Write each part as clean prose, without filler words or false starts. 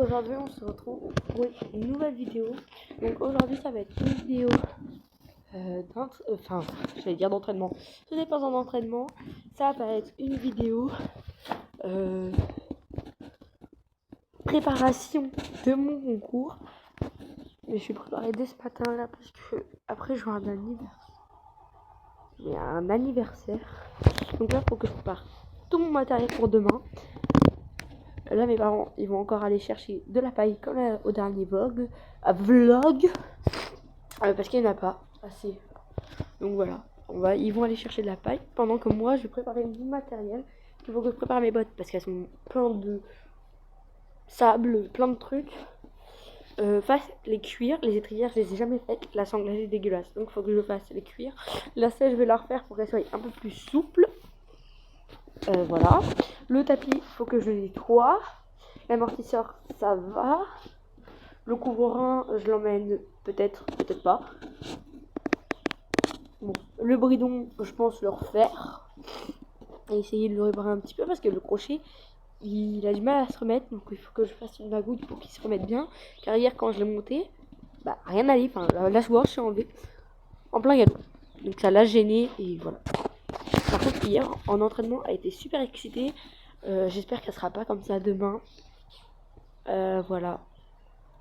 aujourd'hui on se retrouve pour une nouvelle vidéo. Donc aujourd'hui ça va être une vidéo j'allais dire d'entraînement. Ce n'est pas un entraînement, ça va être une vidéo préparation de mon concours. Mais je suis préparée dès ce matin là parce que après je vois un anniversaire. Il y a un anniversaire. Donc là il faut que je prépare tout mon matériel pour demain. Là mes parents ils vont encore aller chercher de la paille comme au dernier vlog, parce qu'il n'y en a pas assez. Donc voilà, ils vont aller chercher de la paille pendant que moi je vais préparer mon matériel. Il faut que je prépare mes bottes parce qu'elles sont pleines de sable, plein de trucs. Les cuirs, les étrières je les ai jamais faites, la sangle elle est dégueulasse donc il faut que je fasse les cuirs. La selle je vais la refaire pour qu'elle soit un peu plus souple. Voilà, le tapis il faut que je le nettoie. L'amortisseur ça va. Le couvre-rein je l'emmène peut-être pas. Bon, le bridon je pense le refaire et essayer de le réparer un petit peu parce que le crochet il a du mal à se remettre, donc il faut que je fasse une magouille pour qu'il se remette bien, car hier quand je l'ai monté rien n'allait, la je suis enlevée en plein galop, donc ça l'a gêné et voilà. Par contre hier en entraînement elle était super excitée, j'espère qu'elle sera pas comme ça demain, voilà,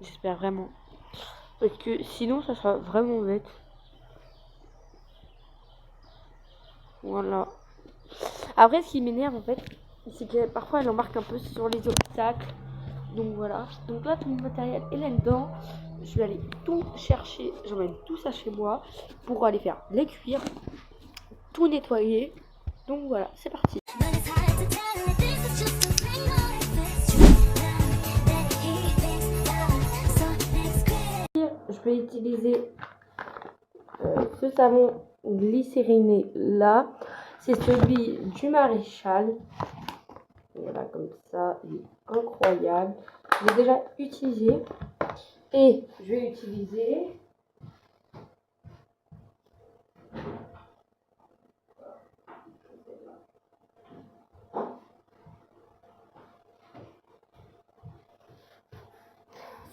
j'espère vraiment, parce que sinon ça sera vraiment bête. Voilà. Après ce qui m'énerve en fait, c'est que parfois elle en marque un peu sur les obstacles. Donc voilà. Donc là tout mon matériel est là-dedans. Je vais aller tout chercher. J'emmène tout ça chez moi pour aller faire les cuirs, tout nettoyer. Donc voilà, c'est parti. Je vais utiliser ce savon glycériné là. C'est celui du Maréchal. Voilà, comme ça, il est incroyable. Je l'ai déjà utilisé. Et je vais utiliser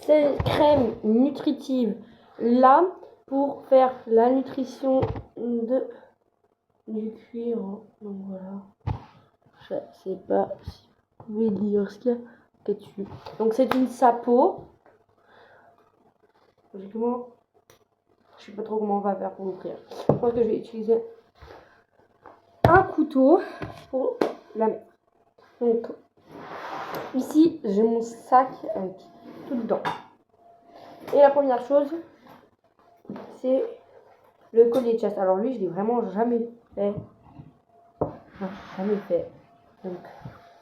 cette crème nutritive là pour faire la nutrition du cuir. Donc voilà. Je sais pas si vous pouvez lire ce qu'il y a dessus. Donc c'est une sapo. Logiquement, je sais pas trop comment on va faire pour l'ouvrir. Je pense que je vais utiliser un couteau pour la mettre. Donc ici j'ai mon sac avec tout dedans. Et la première chose, c'est le collier de chasse. Alors lui, je l'ai vraiment jamais fait. Enfin, jamais fait. Donc,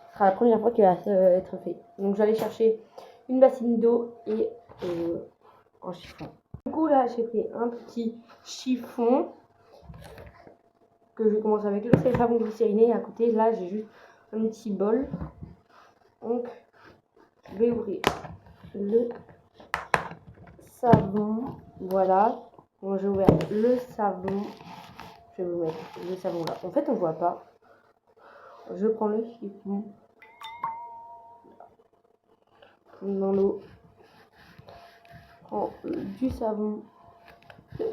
ce sera la première fois qu'il va être fait. Donc, j'allais chercher une bassine d'eau et un chiffon. Du coup, là, j'ai pris un petit chiffon que je commence avec le savon glycériné. Et à côté, là, j'ai juste un petit bol. Donc, je vais ouvrir le savon. Voilà. Bon, j'ai ouvert le savon. Je vais vous mettre le savon là. En fait, on voit pas. Je prends le chiffon dans l'eau. Je prends du savon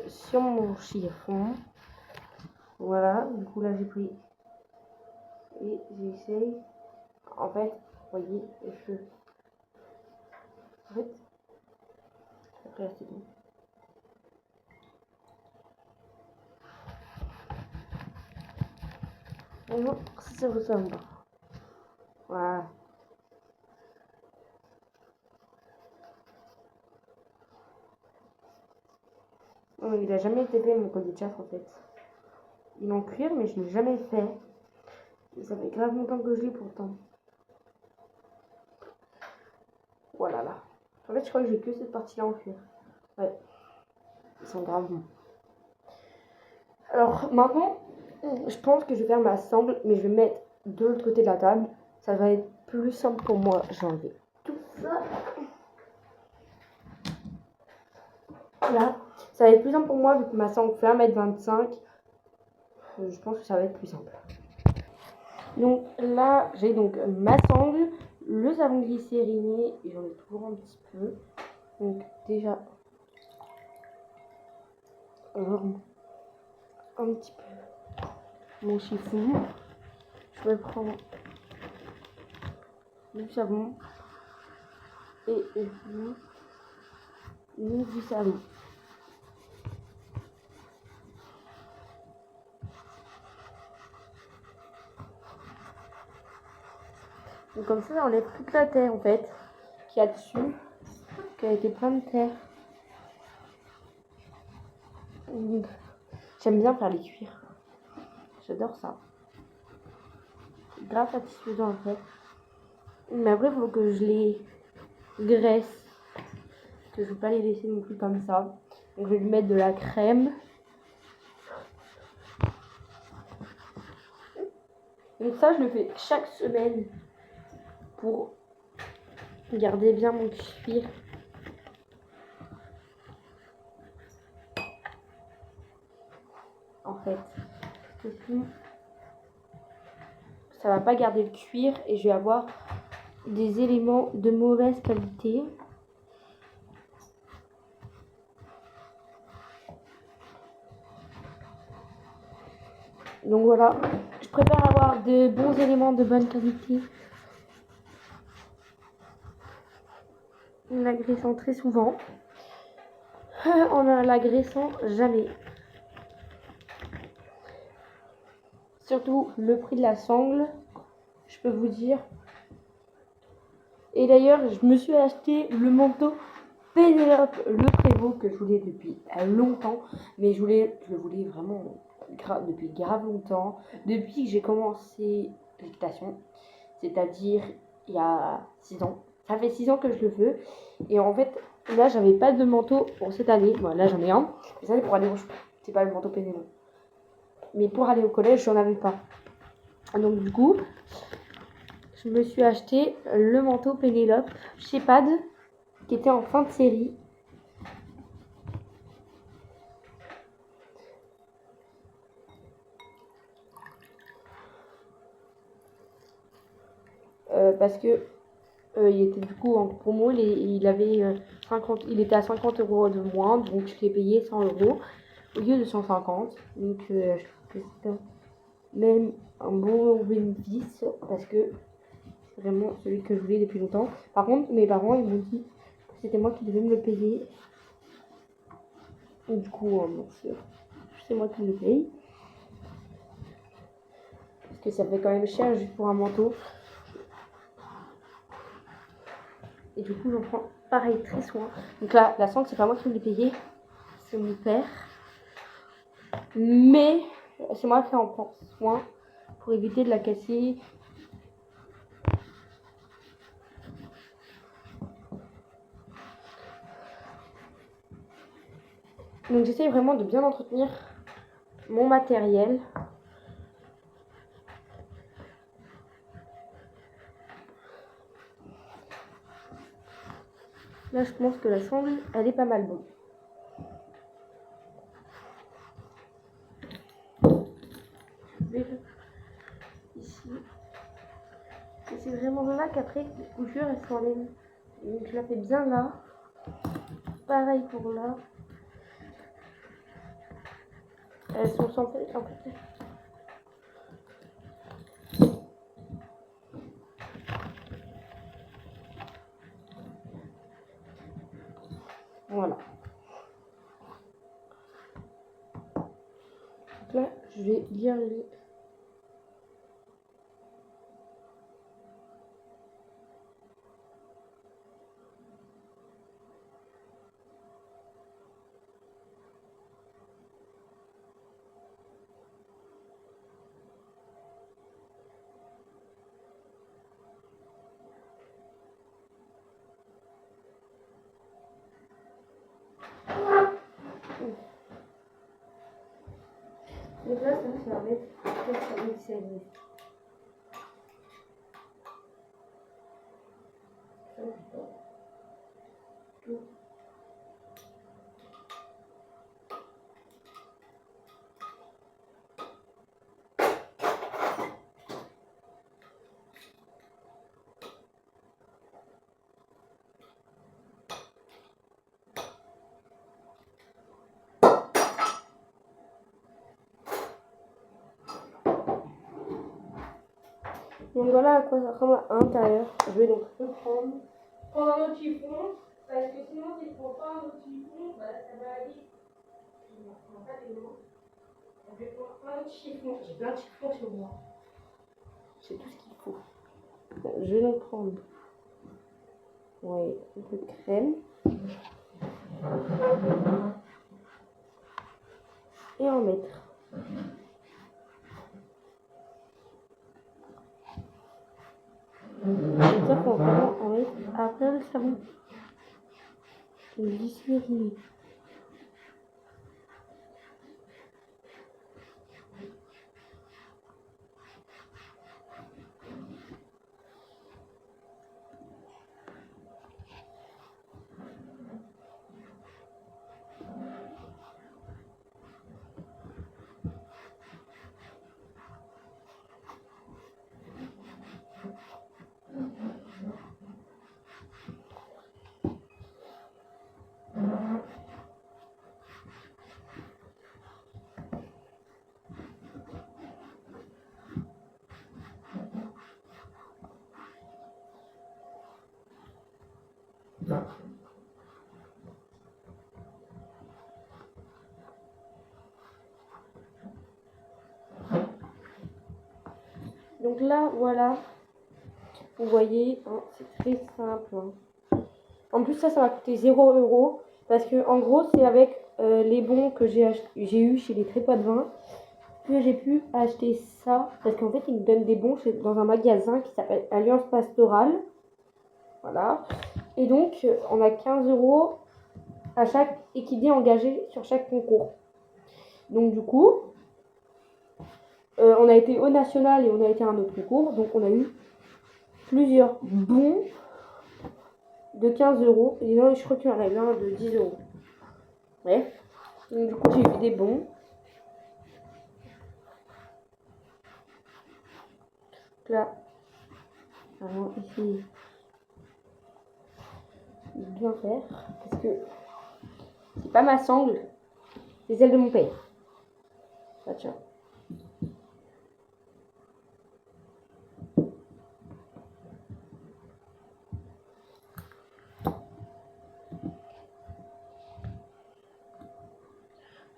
sur mon chiffon. Voilà. Du coup, là, j'ai pris et j'essaye. En fait, vous voyez, en fait, après, c'est bon. Maintenant, si ça vous semble. Voilà. Non, il a jamais été fait mon collier de chasse en fait. Il est en cuir, mais je ne l'ai jamais fait. Ça fait grave longtemps que je l'ai pourtant. Voilà là. En fait, je crois que j'ai que cette partie-là en cuir. Ouais. Ils sont grave bons. Alors maintenant, je pense que je vais faire ma sangle, mais je vais mettre de l'autre côté de la table. Ça va être plus simple pour moi. J'ai enlevé tout ça. Là, ça va être plus simple pour moi vu que ma sangle fait 1,25 m. Je pense que ça va être plus simple. Donc là, j'ai donc ma sangle, le savon glycériné, j'en ai toujours un petit peu. Donc déjà, alors, un petit peu mon chiffon. Je vais prendre du savon et du savon. Donc comme ça, j'enlève toute la terre en fait qu'il y a dessus, qui a été plein de terre. J'aime bien faire les cuirs. J'adore ça. C'est grave satisfaisant en fait. Mais après, il faut que je les graisse. Que je ne vais pas les laisser non plus comme ça. Donc je vais lui mettre de la crème. Donc ça, je le fais chaque semaine pour garder bien mon cuir. En fait, parce que sinon, ça va pas garder le cuir et je vais avoir des éléments de mauvaise qualité. Donc voilà, je préfère avoir de bons éléments de bonne qualité en l'agressant très souvent, en ne l'agressant jamais. Surtout le prix de la sangle, je peux vous dire. Et d'ailleurs, je me suis acheté le manteau Pénélope Le Prévost que je voulais depuis longtemps, mais je le voulais vraiment depuis grave longtemps, depuis que j'ai commencé l'équitation, c'est-à-dire il y a 6 ans. Ça fait 6 ans que je le veux, et en fait, là, j'avais pas de manteau pour cette année. Bon, là, j'en ai un, mais ça, c'est pour aller au... C'est pas le manteau Pénélope. Mais pour aller au collège, j'en avais pas. Donc, du coup, je me suis acheté le manteau Pénélope chez Pad, qui était en fin de série. Parce que il était du coup en promo, il avait 50, il était à 50 € de moins, donc je l'ai payé 100 € au lieu de 150. Donc je trouve que c'est même un bon bénéfice parce que c'est vraiment celui que je voulais depuis longtemps. Par contre, mes parents ils m'ont dit que c'était moi qui devais me le payer. Et du coup, c'est moi qui le paye. Parce que ça fait quand même cher juste pour un manteau. Et du coup, j'en prends pareil très soin. Donc là, la sangle, c'est pas moi qui l'ai payé, c'est mon père. Mais c'est moi qui en prends soin pour éviter de la casser. Donc j'essaye vraiment de bien entretenir mon matériel. Là, je pense que la sangle, elle est pas mal bonne. Ici. Et c'est vraiment là qu'après, les couchures, elles s'enlèvent. Donc je la fais bien là. Pareil pour là. Elles sont sans fait en fait. Voilà. Donc là, je vais bien les... Donc là, ça va mettre le service. Tout. Donc voilà à quoi ça ressemble à l'intérieur. Je vais donc prendre un autre chiffon, parce que sinon si je prends pas un autre chiffon, bah, ça va aller. Je ne prends pas des noms. Je vais prendre un autre chiffon. J'ai plein de chiffons sur moi. J'ai tout ce qu'il faut. Je vais donc prendre un peu de crème. Et en mettre. Comme ça qu'on va vraiment en mettre après le savon. Le glycérine. Donc là, voilà. Vous voyez, hein, c'est très simple. Hein. En plus, ça va coûter 0 €. Parce que, en gros, c'est avec les bons que j'ai eu chez les Trépois de vin que j'ai pu acheter ça. Parce qu'en fait, ils me donnent des bons dans un magasin qui s'appelle Alliance Pastorale. Voilà. Et donc, on a 15 € à chaque équidé engagé sur chaque concours. Donc, du coup, on a été au national et on a été à un autre concours. Donc, on a eu plusieurs bons de 15 €. Et là, je crois qu'il y en avait un de 10 €. Bref. Donc, du coup, j'ai eu des bons. Donc là, vraiment essayer de bien faire. Parce que c'est pas ma sangle, c'est celle de mon père. Ça tient.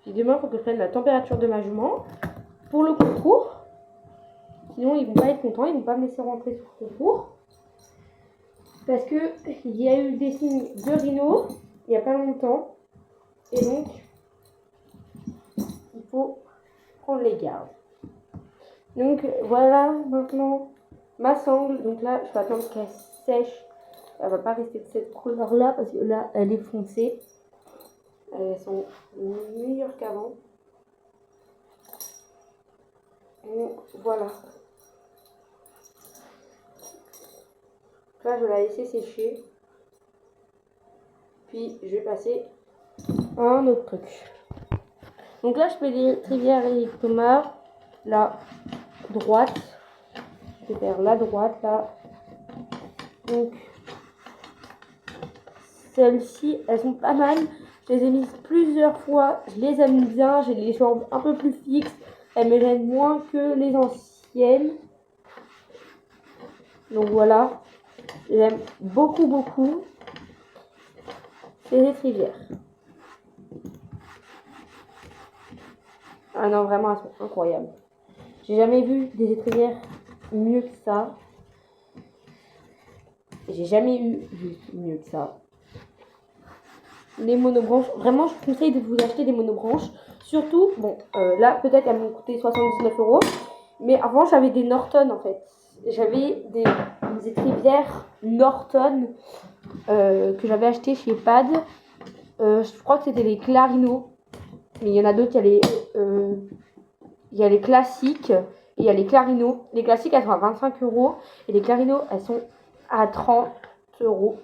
Puis demain, il faut que je prenne la température de ma jument pour le concours. Sinon, ils vont pas être contents, ils vont pas me laisser rentrer sur le concours. Parce que il y a eu des signes de rhino il y a pas longtemps. Et donc, il faut prendre les gardes. Donc voilà maintenant ma sangle. Donc là, je vais attendre qu'elle sèche. Elle va pas rester de cette couleur là parce que là, elle est foncée. Elles sont meilleures qu'avant. Donc voilà. Là, je vais la laisser sécher. Puis je vais passer à un autre truc. Donc là, je fais des trivières et tomates. La droite. Je vais faire la droite là. Donc celles-ci, elles sont pas mal. Je les ai mises plusieurs fois. Je les aime bien. J'ai les jambes un peu plus fixes. Elles me gênent moins que les anciennes. Donc voilà. J'aime beaucoup, beaucoup ces étrivières. Ah non, vraiment, elles sont incroyables. J'ai jamais vu des étrivières mieux que ça. J'ai jamais eu mieux que ça. Les monobranches, vraiment, je vous conseille de vous acheter des monobranches. Surtout, bon, là, peut-être elles m'ont coûté 79 €. Mais avant, j'avais des Norton, en fait. J'avais des étrivières Norton que j'avais acheté chez Pad. Je crois que c'était les Clarino. Mais il y en a d'autres, il y a les classiques et il y a les Clarino. Les classiques, elles sont à 25 € et les Clarino, elles sont à 30 €.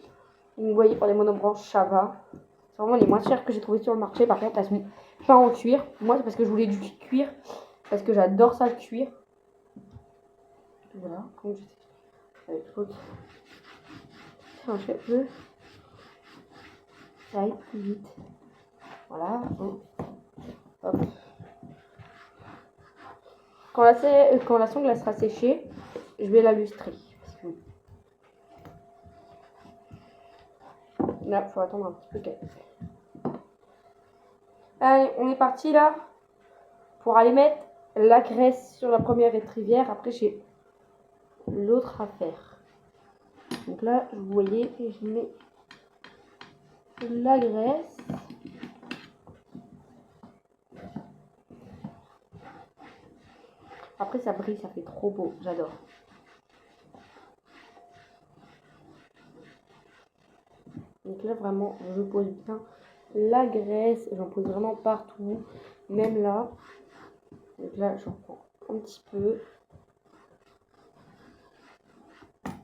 Vous voyez, pour les monobranches, ça va. C'est vraiment les moins chères que j'ai trouvées sur le marché. Par contre, elles sont pas en cuir. Moi, c'est parce que je voulais du cuir. Parce que j'adore ça, le cuir. Voilà, comme je sais. Avec l'autre. C'est un cheveu. Ça aille plus vite. Voilà. Hop. Quand la sangle sera séchée, je vais la lustrer. Là, il faut attendre un petit peu qu'elle. Allez, on est parti là pour aller mettre la graisse sur la première étrivière. Après, j'ai l'autre à faire. Donc là, vous voyez, je mets la graisse. Après, ça brille, ça fait trop beau. J'adore. Donc là, vraiment, je pose bien la graisse. J'en pose vraiment partout. Même là. Donc là, j'en prends un petit peu.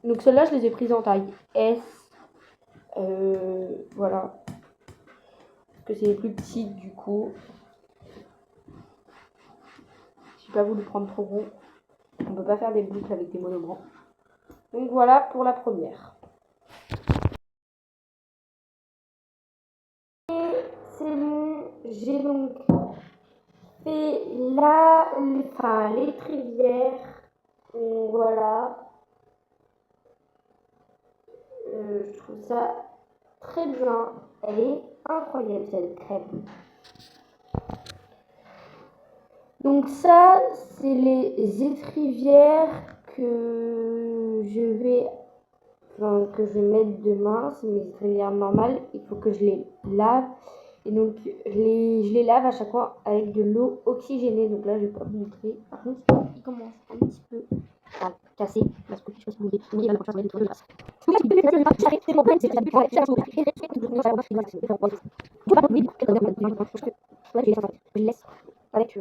Donc celles-là, je les ai prises en taille S. Voilà. Parce que c'est les plus petites du coup. J'ai pas voulu prendre trop gros. On peut pas faire des boucles avec des monobrancs. Donc voilà pour la première. Et c'est bon. J'ai donc fait l'étrivière. Voilà. Je trouve ça très bien. Elle est incroyable cette crème. Donc ça, c'est les étrivières que je vais mettre demain. C'est mes étrivières normales. Il faut que je les lave. Et donc, je les lave à chaque fois avec de l'eau oxygénée. Donc là, je vais pas vous montrer. Par contre, il commence un petit peu à casser. Parce que je sais pas si vous voulez. La prochaine fois, je vais nettoyer je les laisse avec et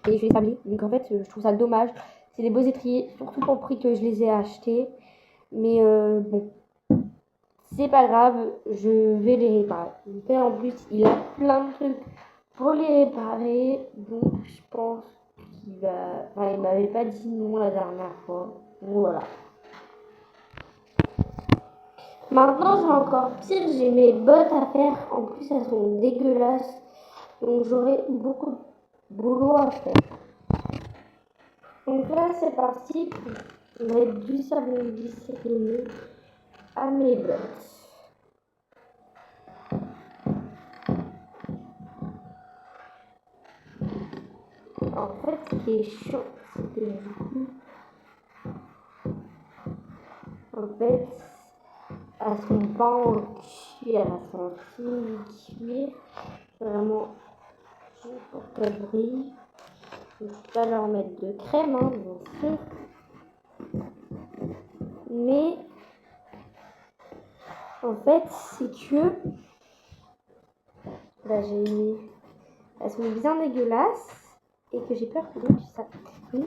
je les établis. Donc en fait, je trouve ça dommage. C'est des beaux étriers, surtout pour le prix que je les ai achetés. Mais bon, c'est pas grave, je vais les réparer. Donc en plus, il a plein de trucs pour les réparer. Donc je pense qu'il va... Enfin, il m'avait pas dit non la dernière fois. Donc voilà. Maintenant, j'ai encore pire, j'ai mes bottes à faire. En plus, elles sont dégueulasses. Donc j'aurai beaucoup de boulot à faire. Donc là, c'est parti pour mettre du savon glycériné à mes bottes. En fait, ce qui est chiant, c'est que du coup, en fait, elles sont pas en cuir, elles sont en cuir. Vraiment, pour qu'elles brillent. Je ne vais pas leur mettre de crème, hein, bien sûr. Mais en fait, c'est que là, elles sont bien dégueulasses et que j'ai peur que ça ne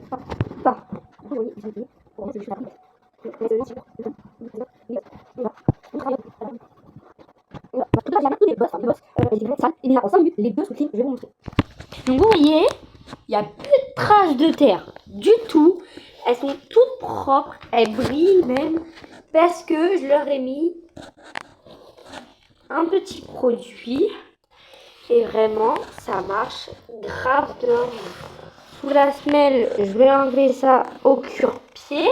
pas. Oui, donc vous voyez, il n'y a plus de traces de terre du tout. Elles sont toutes propres, elles brillent même parce que je leur ai mis un petit produit et vraiment ça marche grave bien. Sous la semelle, je vais enlever ça au cure-pied.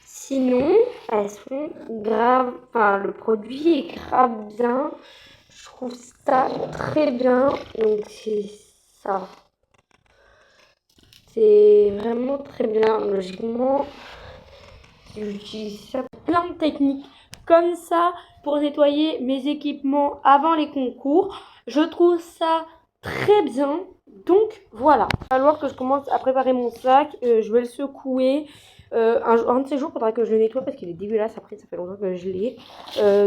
Sinon, elles sont grave, enfin le produit est grave bien. Je trouve ça très bien. Donc c'est ça. C'est vraiment très bien. Logiquement, j'utilise ça pour plein de techniques comme ça pour nettoyer mes équipements avant les concours. Je trouve ça très bien. Donc voilà. Il va falloir que je commence à préparer mon sac. Je vais le secouer. Un de ces jours, il faudra que je le nettoie parce qu'il est dégueulasse. Après, ça fait longtemps que je l'ai.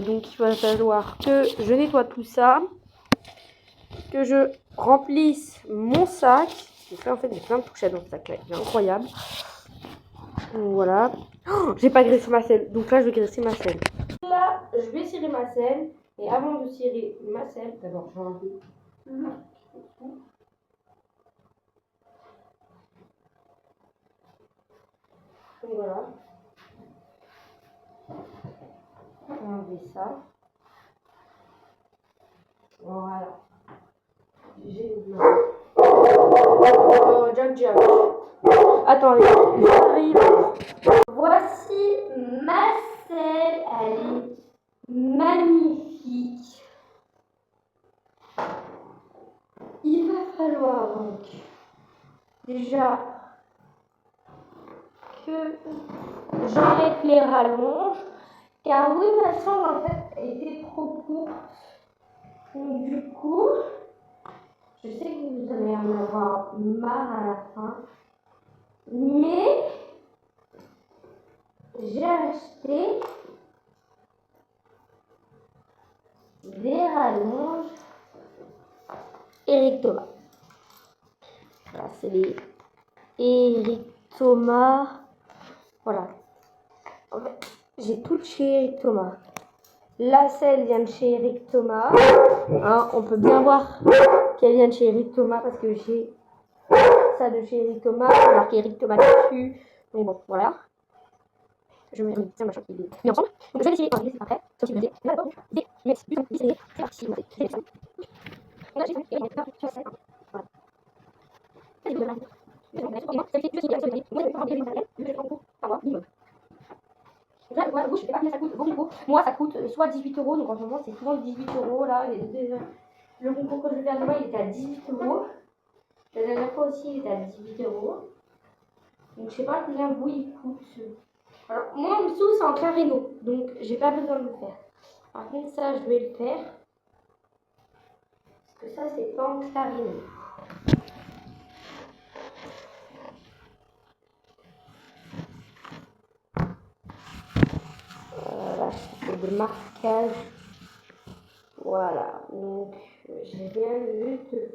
Donc il va falloir que je nettoie tout ça. Que je remplisse mon sac. Donc là, en fait, j'ai plein de pochettes dans ce sac là. Il est incroyable. Donc, voilà. Oh, j'ai pas graissé ma selle. Donc là, je vais graisser ma selle. Là, je vais cirer ma selle. Et avant de cirer ma selle, d'abord, je vais enlever le tout. Donc voilà. On va enlever ça. Voilà. J'ai oublié. Oh, Jack Jack. Attendez, j'arrive. Voici ma selle, elle est magnifique. Il va falloir donc déjà que j'enlève les rallonges, car oui, ma selle en fait était trop courte. Donc du coup, je sais que vous allez en avoir marre à la fin, mais j'ai acheté des rallonges Eric Thomas. Voilà, c'est les Eric Thomas. Voilà. En fait, j'ai tout de chez Eric Thomas. La selle vient de chez Eric Thomas. Hein, on peut bien voir qu'elle vient de chez Eric Thomas parce que j'ai ça de chez Eric Thomas. Il marqué Eric Thomas dessus. Mais bon, voilà. Je vais mettre un machin qui est mis ensemble. Donc je vais essayer après. Sauf si vous avez là d'abord. Mais c'est parti. On a j'ai fait voilà. Là, voilà, je sais pas combien ça coûte. Bon, moi, ça coûte soit 18 €, donc en ce moment, c'est souvent 18 € là. Le concours que je vais faire demain, il était à 18 €. La dernière fois aussi, il était à 18 €. Donc, je sais pas combien vous il coûte. Alors, moi, en dessous, c'est en carino, donc j'ai pas besoin de le faire. Par contre, ça, je vais le faire. Parce que ça, c'est pas en carino. Là, je fais des marquages. Voilà, donc j'ai bien vu de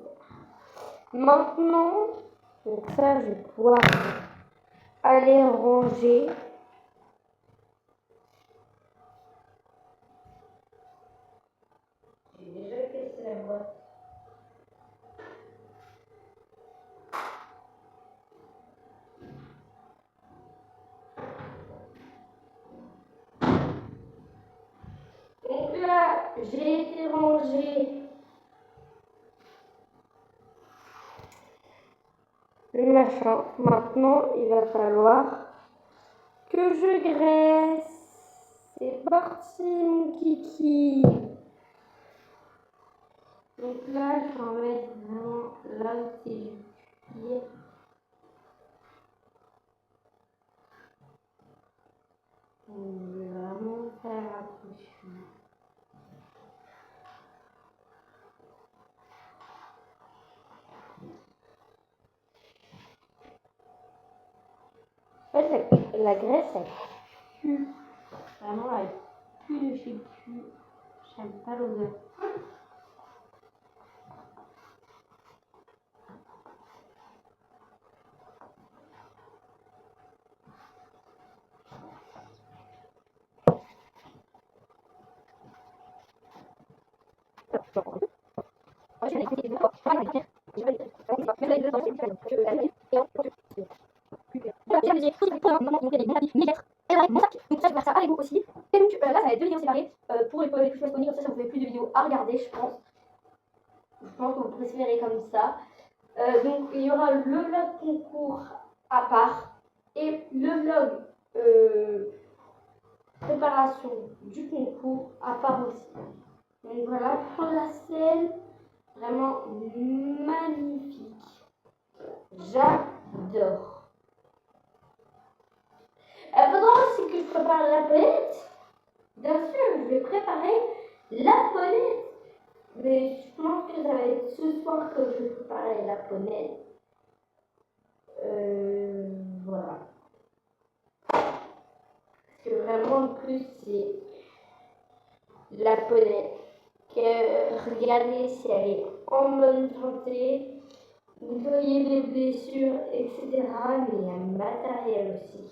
maintenant, donc ça, je vais pouvoir aller ranger. J'ai déjà cassé la boîte. Donc là, j'ai été ranger le machin. Maintenant, il va falloir que je graisse. C'est parti, mon kiki. Donc là, je vais en mettre vraiment là où c'est du cuir. On va vraiment faire attention. En fait, la graisse, elle pue. Vraiment, elle pue de chez pue. J'aime pas l'odeur. Donc ça, je vais faire ça avec vous aussi. Et donc là, ça va être deux vidéos séparées pour les Christmas Pony. Comme ça vous fait plus de vidéos à regarder, je pense. Je pense que vous préférez comme ça. Donc il y aura le vlog concours à part et le vlog préparation du concours à part aussi. Donc voilà pour la scène, vraiment magnifique. J'adore. Il faudra aussi que je prépare la palette. Bien sûr, je vais préparer la palette. Mais je pense que ça va être ce soir que je vais préparer la palette. Voilà. Parce que vraiment, en plus, c'est la palette. Regardez si elle est en bonne santé. Nettoyer les blessures, etc. Mais il y a le matériel aussi.